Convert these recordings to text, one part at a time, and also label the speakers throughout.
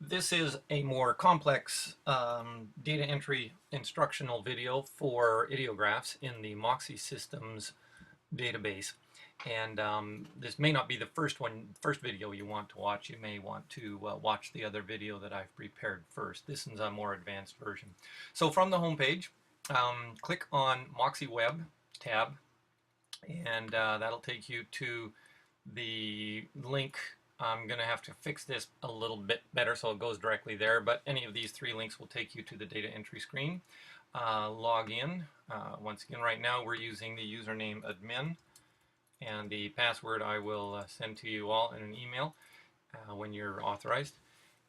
Speaker 1: This is a more complex data entry instructional video for ideographs in the MOCSIE systems database. And this may not be the first video you want to watch. You may want to watch the other video that I've prepared first. This is a more advanced version. So from the home page, click on MOCSIE Web tab, and that'll take you to the link. I'm going to have to fix this a little bit better so it goes directly there, but any of these three links will take you to the data entry screen. Log in. Once again, right now we're using the username admin, and the password I will send to you all in an email when you're authorized.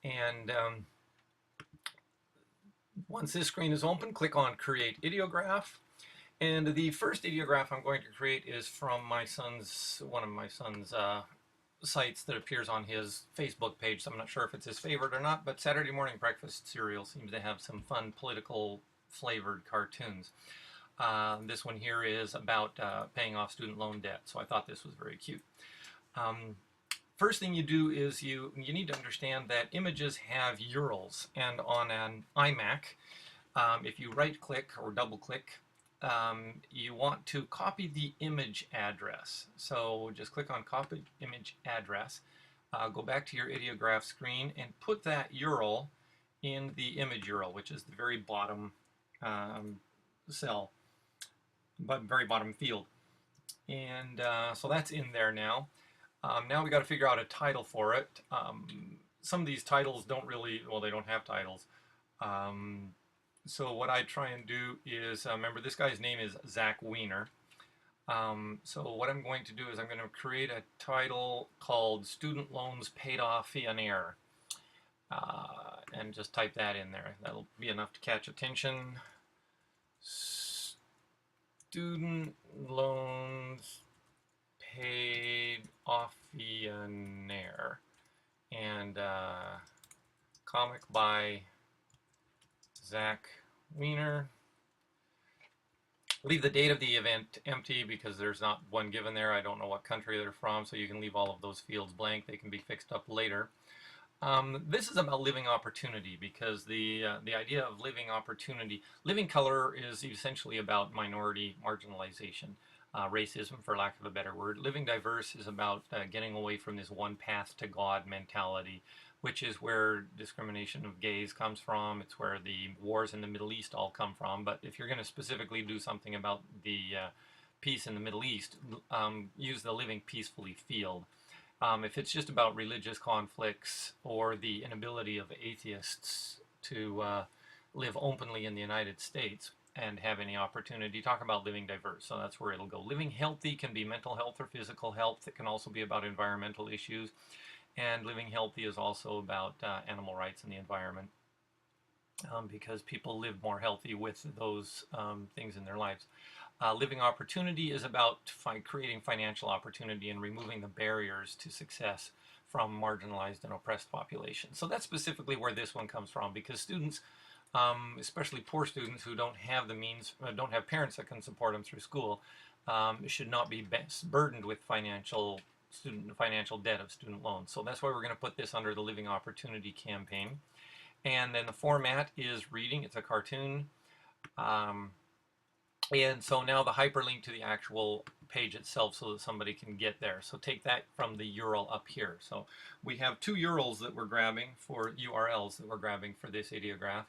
Speaker 1: And once this screen is open, click on Create Ideograph. And the first ideograph I'm going to create is from one of my son's sites that appears on his Facebook page. So I'm not sure if it's his favorite or not, but Saturday Morning Breakfast cereal seems to have some fun political flavored cartoons. This one here is about paying off student loan debt, so I thought this was very cute. First thing you do is you need to understand that images have URLs, and on an iMac, if you right click or double click, you want to copy the image address. So just click on copy image address, go back to your ideograph screen and put that URL in the image URL, which is the very bottom cell, but very bottom field. And so that's in there now. Now we got to figure out a title for it. Some of these titles don't really, well, they don't have titles. So what I try and do is, remember this guy's name is Zach Wiener. So what I'm going to do is I'm going to create a title called Student Loans Paid Off via an Error. And just type that in there. That'll be enough to catch attention. Student loans paid off via an error. And comic by Zach Wiener. Leave the date of the event empty because there's not one given there. I don't know what country they're from, so you can leave all of those fields blank. They can be fixed up later. This is about living opportunity, because the idea of living opportunity, living color is essentially about minority marginalization, racism for lack of a better word. Living diverse is about getting away from this one path to God mentality, which is where discrimination of gays comes from. It's where the wars in the Middle East all come from. But if you're going to specifically do something about the peace in the Middle East, use the living peacefully field. If it's just about religious conflicts or the inability of atheists to live openly in the United States and have any opportunity, talk about living diverse. So that's where it'll go. Living healthy can be mental health or physical health. It can also be about environmental issues. And living healthy is also about animal rights and the environment, because people live more healthy with those things in their lives. Living opportunity is about creating financial opportunity and removing the barriers to success from marginalized and oppressed populations. So that's specifically where this one comes from, because students, especially poor students who don't have the means, don't have parents that can support them through school, should not be burdened with financial debt of student loans. So that's why we're going to put this under the Living Opportunity campaign. And then the format is reading. It's a cartoon. And so now the hyperlink to the actual page itself so that somebody can get there. So take that from the URL up here. So we have two URLs that we're grabbing for URLs that we're grabbing for this ideograph.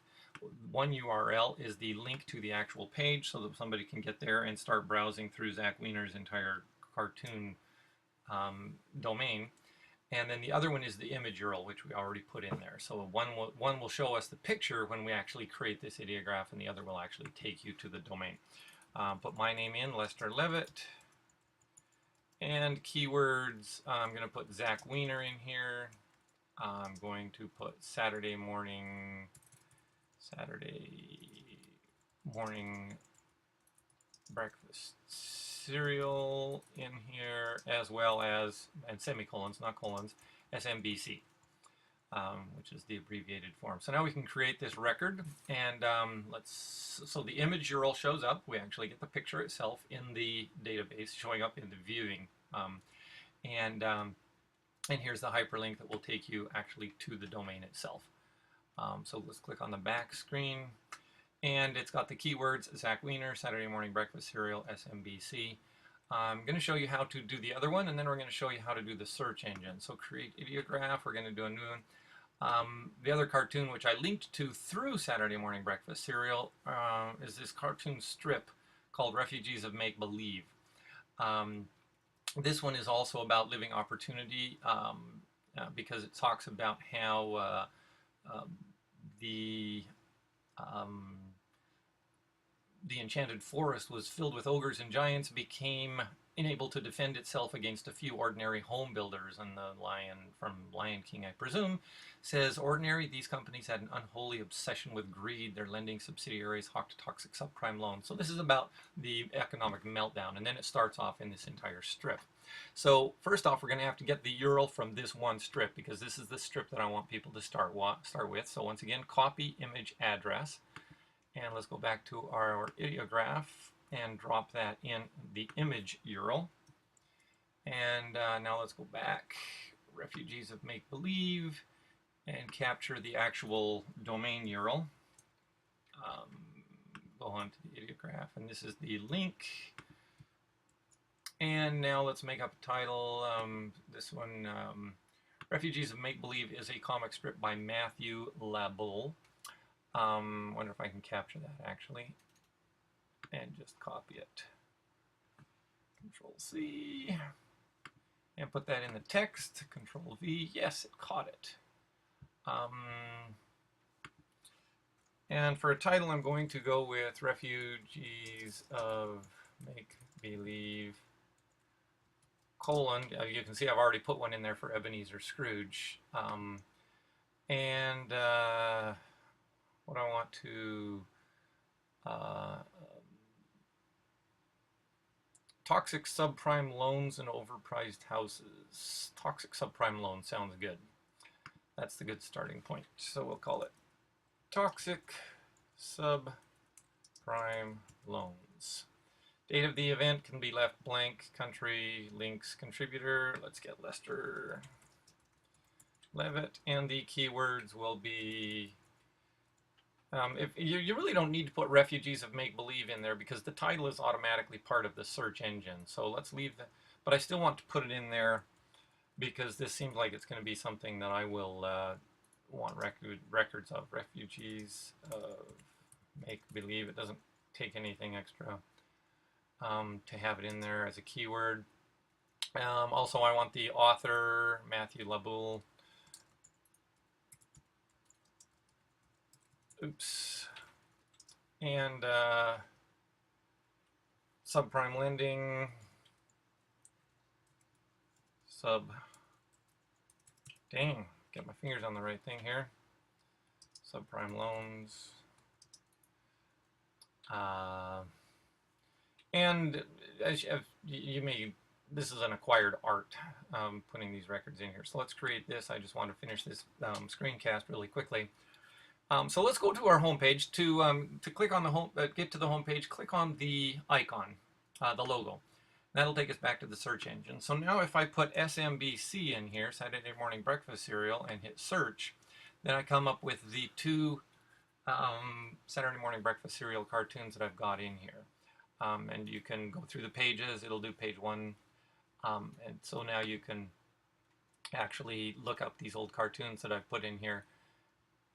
Speaker 1: One URL is the link to the actual page so that somebody can get there and start browsing through Zach Wiener's entire cartoon domain. And then the other one is the image URL, which we already put in there. So one will show us the picture when we actually create this ideograph, and the other will actually take you to the domain. Put my name in, Lester Levitt, and keywords. I'm going to put Zach Wiener in here. I'm going to put Saturday morning breakfast cereal in here, as well as, and semicolons, not colons, SMBC, which is the abbreviated form. So now we can create this record, and so the image URL shows up. We actually get the picture itself in the database, showing up in the viewing. And here's the hyperlink that will take you actually to the domain itself. So let's click on the back screen, and it's got the keywords Zach Wiener, Saturday Morning Breakfast Cereal, SMBC. I'm going to show you how to do the other one, and then we're going to show you how to do the search engine. So create ideograph, we're going to do a new one. The other cartoon, which I linked to through Saturday Morning Breakfast Cereal, is this cartoon strip called Refugees of Make-Believe. This one is also about living opportunity because it talks about how the enchanted forest was filled with ogres and giants, became unable to defend itself against a few ordinary home builders. And the lion from Lion King, I presume, says, ordinary, these companies had an unholy obsession with greed. Their lending subsidiaries hawked toxic subprime loans. So this is about the economic meltdown, and then it starts off in this entire strip. So first off, we're going to have to get the URL from this one strip, because this is the strip that I want people to start with. So once again, copy image address. And let's go back to our ideograph and drop that in the image URL. And now let's go back, Refugees of Make-Believe, and capture the actual domain URL. Go on to the ideograph, and this is the link. And now let's make up a title. This one, Refugees of Make-Believe, is a comic strip by Matthew Labull. Wonder if I can capture that actually, and just copy it. Control C, and put that in the text. Control V. Yes, it caught it. And for a title, I'm going to go with Refugees of Make-Believe, colon. You can see I've already put one in there for Ebenezer Scrooge. What I want to toxic subprime loans and overpriced houses. Toxic subprime loans sounds good. That's the good starting point. So we'll call it toxic subprime loans. Date of the event can be left blank. Country, links, contributor. Let's get Lester Levitt, and the keywords will be if you really don't need to put Refugees of Make-Believe in there, because the title is automatically part of the search engine. So let's leave that, but I still want to put it in there because this seems like it's going to be something that I will want records of. Refugees of Make-Believe. It doesn't take anything extra to have it in there as a keyword. Also, I want the author, Matthew Labull. Oops. And subprime lending, dang, get my fingers on the right thing here. Subprime loans. And as you may, this is an acquired art, putting these records in here. So let's create this. I just want to finish this screencast really quickly. So let's go to our homepage. To click on the home, get to the homepage, click on the icon, the logo. That'll take us back to the search engine. So now if I put SMBC in here, Saturday Morning Breakfast Cereal, and hit search, then I come up with the two Saturday Morning Breakfast Cereal cartoons that I've got in here. And you can go through the pages. It'll do page 1. And so now you can actually look up these old cartoons that I've put in here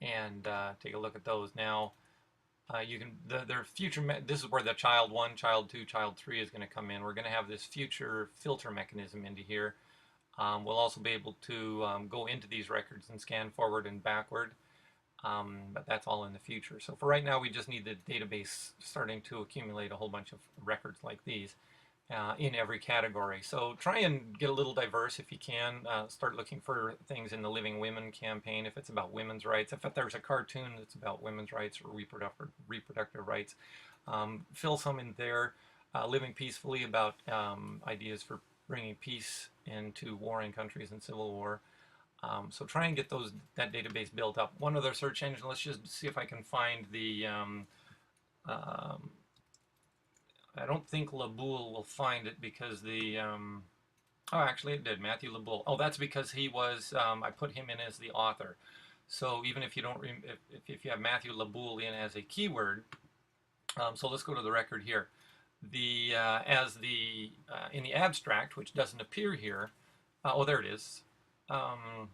Speaker 1: and take a look at those. Now you can, their future, this is where the child 1, child 2, child 3 is going to come in. We're going to have this future filter mechanism into here. We'll also be able to go into these records and scan forward and backward, but that's all in the future. So for right now, we just need the database starting to accumulate a whole bunch of records like these in every category. So try and get a little diverse if you can. Start looking for things in the Living Women campaign if it's about women's rights. If there's a cartoon that's about women's rights or reproductive rights, fill some in there. Living Peacefully, about ideas for bringing peace into warring countries and civil war. So try and get that database built up. One other search engine, let's just see if I can find the I don't think Labull will find it because the Oh, actually, it did. Matthew LeBoul. Oh, that's because he was. I put him in as the author. So even if you don't, if you have Matthew LeBoul in as a keyword, so let's go to the record here. The as the in the abstract, which doesn't appear here. Oh, there it is. Um,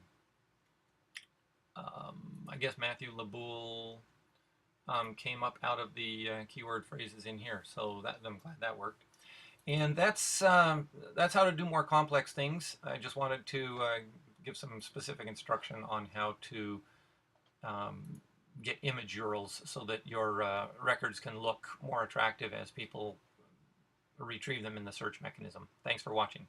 Speaker 1: I guess Matthew LeBoul came up out of the keyword phrases in here. So that I'm glad that worked. And that's how to do more complex things. I just wanted to give some specific instruction on how to um, get image URLs so that your records can look more attractive as people retrieve them in the search mechanism. Thanks for watching.